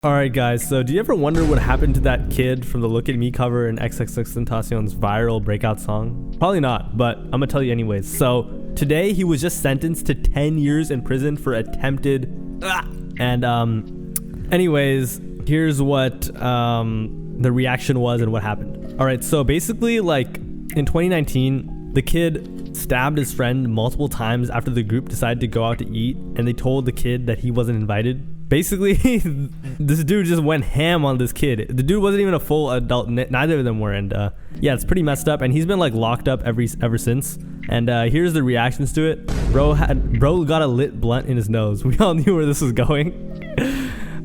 Alright guys, so do you ever wonder what happened to that kid from the Look at Me cover in XXXTentacion's viral breakout song? Probably not, but I'm gonna tell you anyways. So today he was just sentenced to 10 years in prison for attempted anyways, here's what the reaction was and what happened. Alright, so basically like in 2019, the kid stabbed his friend multiple times after the group decided to go out to eat, and they told the kid that he wasn't invited. Basically, this dude just went ham on this kid. The dude wasn't even a full adult. Neither of them were. And yeah, it's pretty messed up. And he's been like locked up ever since. And here's the reactions to it. Bro got a lit blunt in his nose. We all knew where this was going.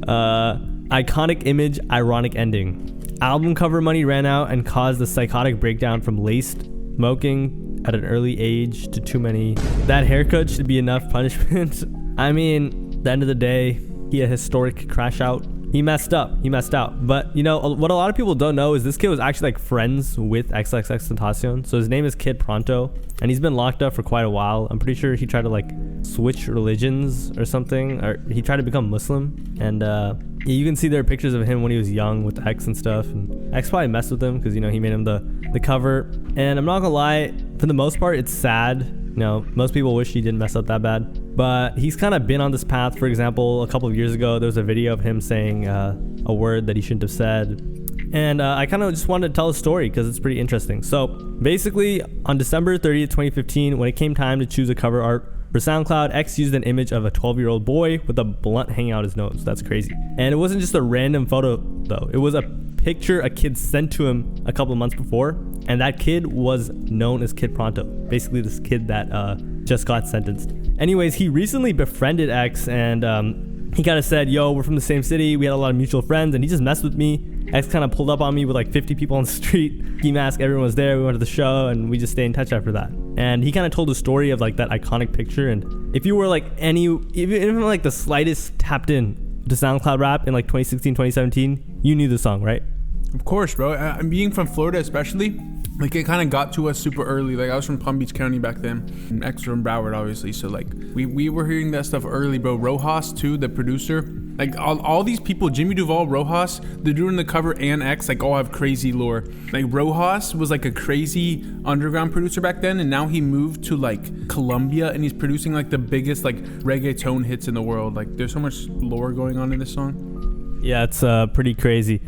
Iconic image, ironic ending. Album cover money ran out and caused a psychotic breakdown from laced smoking at an early age to too many. That haircut should be enough punishment. I mean, at the end of the day, he had a historic crash out. He messed out. But you know what a lot of people don't know is this kid was actually like friends with XXXTentacion. So his name is Kid Pronto, and he's been locked up for quite a while. I'm pretty sure he tried to like switch religions or something, or he tried to become Muslim. And you can see there are pictures of him when he was young with X and stuff. And X probably messed with him because, you know, he made him the cover. And I'm not gonna lie, for the most part, it's sad. You know, most people wish he didn't mess up that bad, but he's kind of been on this path. For example, a couple of years ago, there was a video of him saying a word that he shouldn't have said. And I kind of just wanted to tell a story because it's pretty interesting. So basically, on December 30th, 2015, when it came time to choose a cover art for SoundCloud, X used an image of a 12-year-old boy with a blunt hanging out his nose. That's crazy. And it wasn't just a random photo, though. It was a picture a kid sent to him a couple of months before, and that kid was known as Kid Pronto. Basically, this kid that just got sentenced. Anyways, he recently befriended X, and he kind of said, yo, we're from the same city, we had a lot of mutual friends, and he just messed with me. X kind of pulled up on me with like 50 people on the street. Ski mask, everyone was there, we went to the show, and we just stayed in touch after that. And he kind of told the story of like that iconic picture, and if you were like even like the slightest tapped in to SoundCloud rap in like 2016, 2017, you knew the song, right? Of course, bro. I'm being from Florida, especially. Like, it kind of got to us super early. Like, I was from Palm Beach County back then, and X from Broward, obviously. So, like, we were hearing that stuff early, bro. Rojas, too, the producer. Like, all these people, Jimmy Duvall, Rojas, the dude in the cover, and X, like, all have crazy lore. Like, Rojas was, like, a crazy underground producer back then, and now he moved to, like, Colombia, and he's producing, like, the biggest, like, reggaeton hits in the world. Like, there's so much lore going on in this song. Yeah, it's pretty crazy.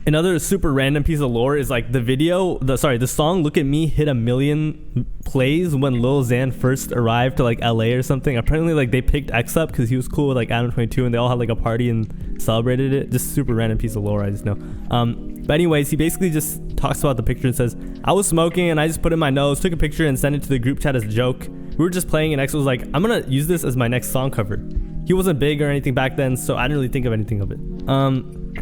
Another super random piece of lore is like the song Look at Me hit 1 million plays when Lil Xan first arrived to like LA or something. Apparently like they picked X up because he was cool with like Adam 22 and they all had like a party and celebrated it. Just super random piece of lore, I just know. But anyways, he basically just talks about the picture and says, I was smoking and I just put it in my nose, took a picture and sent it to the group chat as a joke. We were just playing and X was like, I'm gonna use this as my next song cover. He wasn't big or anything back then, so I didn't really think of anything of it.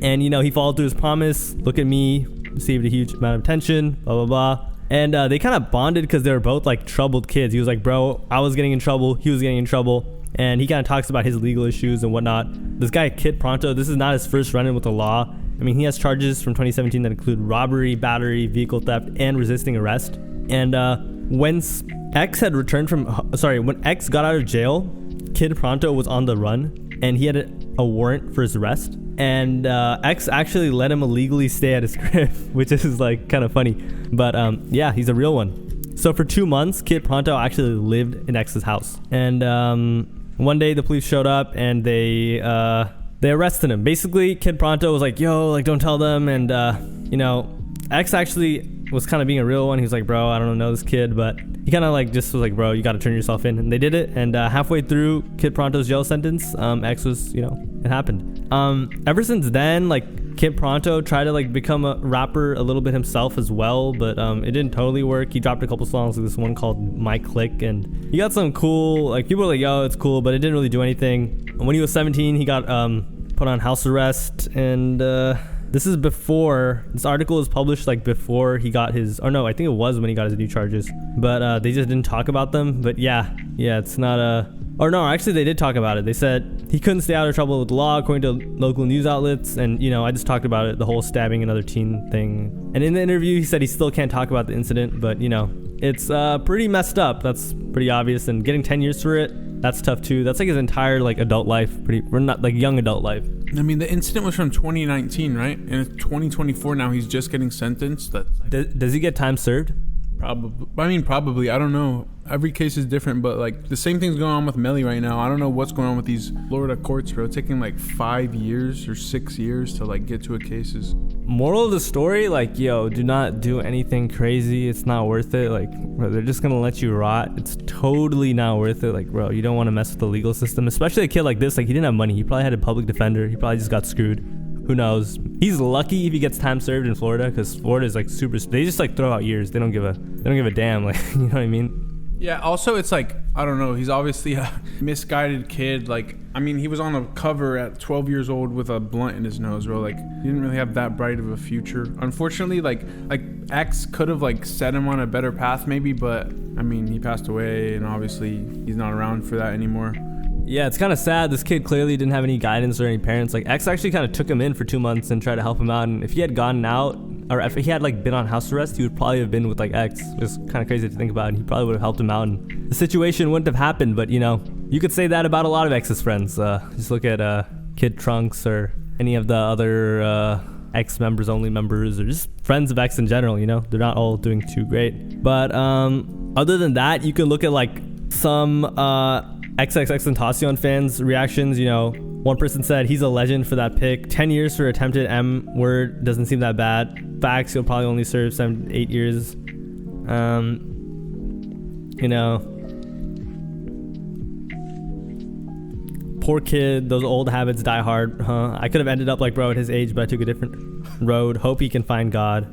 And you know, he followed through his promise. Look at me, received a huge amount of attention, blah blah blah. And they kind of bonded because they were both like troubled kids. He was like, bro, I was getting in trouble, he was getting in trouble. And he kind of talks about his legal issues and whatnot. This guy, Kid Pronto, this is not his first run-in with the law. I mean, he has charges from 2017 that include robbery, battery, vehicle theft, and resisting arrest. And when X got out of jail, Kid Pronto was on the run, and he had a warrant for his arrest. And X actually let him illegally stay at his crib, which is like kind of funny. But yeah, he's a real one. So for 2 months, Kid Pronto actually lived in X's house. And one day the police showed up and they arrested him. Basically, Kid Pronto was like, yo, like don't tell them. And you know, X actually was kind of being a real one. He was like, bro, I don't know this kid, but he kind of like just was like, bro, you got to turn yourself in. And they did it. And halfway through Kid Pronto's jail sentence, X was, you know, it happened. Ever since then, like Kid Pronto tried to like become a rapper a little bit himself as well, but it didn't totally work. He dropped a couple songs, like this one called My Click, and he got some cool, like people were like, yo, it's cool, but it didn't really do anything. When he was 17, he got put on house arrest, and this is before, this article was published like before he got his, or no, I think it was when he got his new charges, but they just didn't talk about them. But yeah, it's not or no, actually they did talk about it. They said he couldn't stay out of trouble with the law according to local news outlets. And you know, I just talked about it, the whole stabbing another teen thing. And in the interview, he said he still can't talk about the incident, but you know, it's pretty messed up. That's pretty obvious. And getting 10 years for it, that's tough too. That's like his entire like adult life, or not like young adult life. I mean, the incident was from 2019, right? And it's 2024 now. He's just getting sentenced. Does he get time served? Probably. I mean, probably. I don't know. Every case is different, but like the same thing's going on with Melly right now. I don't know what's going on with these Florida courts, bro. It's taking like 5 years or 6 years to like get to a cases. Moral of the story, like, yo, do not do anything crazy. It's not worth it. Like, bro, they're just gonna let you rot. It's totally not worth it. Like, bro, you don't want to mess with the legal system, especially a kid like this. Like, he didn't have money. He probably had a public defender. He probably just got screwed. Who knows? He's lucky if he gets time served in Florida, because Florida is like super. They just like throw out years. They don't give a damn. Like, you know what I mean? Yeah. Also, it's like, I don't know. He's obviously a misguided kid. Like, I mean, he was on a cover at 12 years old with a blunt in his nose, bro. Like, he didn't really have that bright of a future. Unfortunately, like X could have like set him on a better path, maybe. But I mean, he passed away, and obviously he's not around for that anymore. Yeah, it's kind of sad. This kid clearly didn't have any guidance or any parents. Like, X actually kind of took him in for 2 months and tried to help him out. And if he had gotten out, or if he had like been on house arrest, he would probably have been with like X. It's kind of crazy to think about. And he probably would have helped him out, and the situation wouldn't have happened. But you know, you could say that about a lot of X's friends. Just look at Kid Trunks or any of the other X members, only members, or just friends of X in general. You know, they're not all doing too great. But other than that, you can look at like some XXXTentacion fans' reactions. You know, one person said he's a legend for that pick. 10 years for attempted M word doesn't seem that bad. Facts, he'll probably only serve 7 to 8 years. You know, poor kid, those old habits die hard, huh? I could have ended up like bro at his age, but I took a different road. Hope he can find God.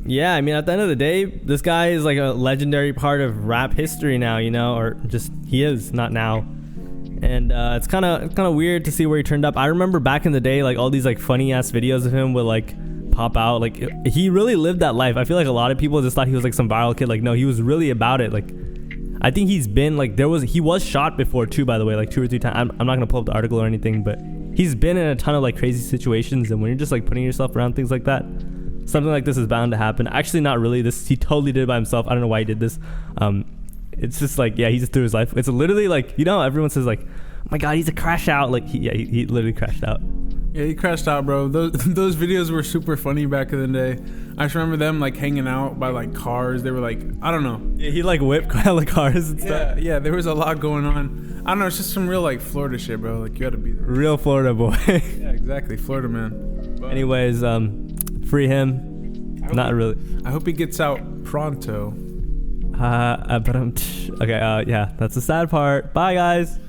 Yeah, I mean, at the end of the day, this guy is like a legendary part of rap history now, you know, or just he is, not now. And it's kind of weird to see where he turned up. I remember back in the day, like all these like funny ass videos of him would like pop out. Like, he really lived that life. I feel like a lot of people just thought he was like some viral kid. Like, no, he was really about it. Like, I think he's been like, he was shot before too, by the way, like 2 or 3 times. I'm not gonna pull up the article or anything, but he's been in a ton of like crazy situations. And when you're just like putting yourself around things like that, something like this is bound to happen. Actually, not really. He totally did it by himself. I don't know why he did this. It's just like, yeah, he just threw his life. It's literally like, you know, everyone says like, oh my God, he's a crash out. Like, he literally crashed out. Yeah, he crashed out, bro. Those videos were super funny back in the day. I just remember them like hanging out by like cars. They were like, I don't know. Yeah, he like whipped hella cars and stuff. Yeah, there was a lot going on. I don't know. It's just some real like Florida shit, bro. Like, you gotta be there. Real Florida boy. Yeah, exactly, Florida man. But anyways, free him. Not really. I hope he gets out pronto. Okay, yeah, that's the sad part. Bye, guys.